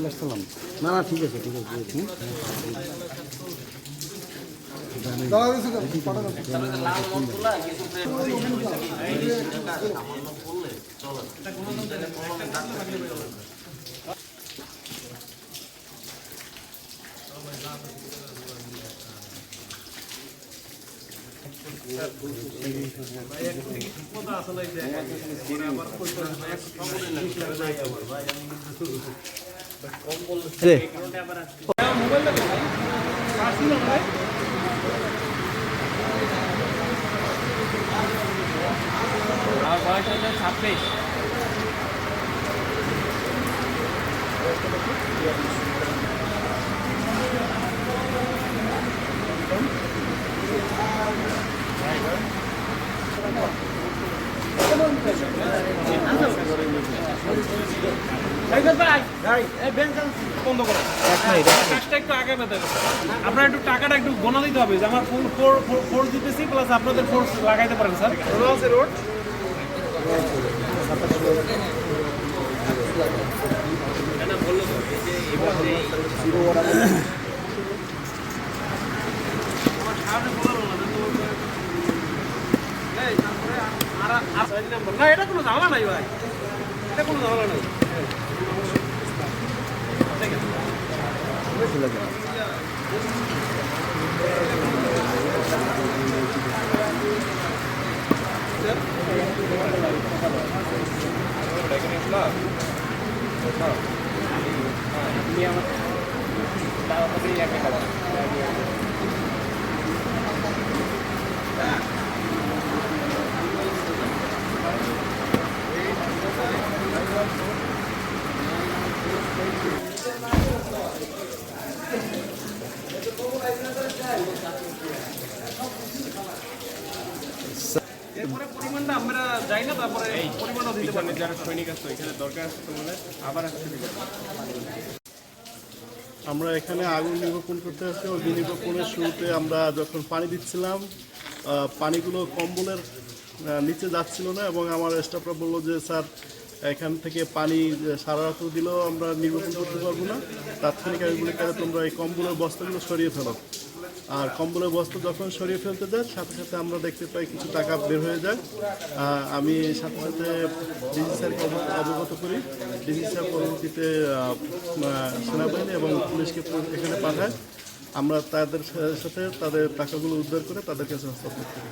চলে আসলাম। না না ঠিক আছে ঠিক আছে। আপনার একটু টাকাটা একটু গোনা দিতে হবে যে আমার ফোর্স দিতেছি প্লাস আপনাদের ফোর্স লাগাইতে পারেন স্যার। রোড না, এটা কোনো ঝামেলা নাই ভাই, এটা কোনো ঝামেলা নাই। এরপরে পরিমাণটা আমরা যাই না, তারপরে পরিমাণও দিতে পারি। যারা সৈনিক আছে এখানে দরকার আছে তোমাদের আবার আসছে। আমরা এখানে আগুন নির্বাপন করতে আসছি। অগ্নি নির্বাপনের শুরুতে আমরা যখন পানি দিচ্ছিলাম পানিগুলো কম্বলের নিচে যাচ্ছিল না এবং আমার স্টাফরা বললো যে স্যার এখান থেকে পানি সারা রাত দিলেও আমরা নির্বাপন করতে পারবো না, তাৎক্ষণিক আমি বলি তাহলে তোমরা এই কম্বলের বস্তাগুলো সরিয়ে ফেলো। আর কম্বলের বস্তা যখন সরিয়ে ফেলতে যায় সাথে সাথে আমরা দেখতে পাই কিছু টাকা বের হয়ে যায়। আমি সাথে সাথে ডিসি স্যারকে অবগত করি। ডিসি স্যার পরবর্তীতে সেনাবাহিনী এবং পুলিশকে এখানে পাঠায়। আমরা তাদের সাথে তাদের টাকাগুলো উদ্ধার করে তাদের কাছে হস্তান্তর করি।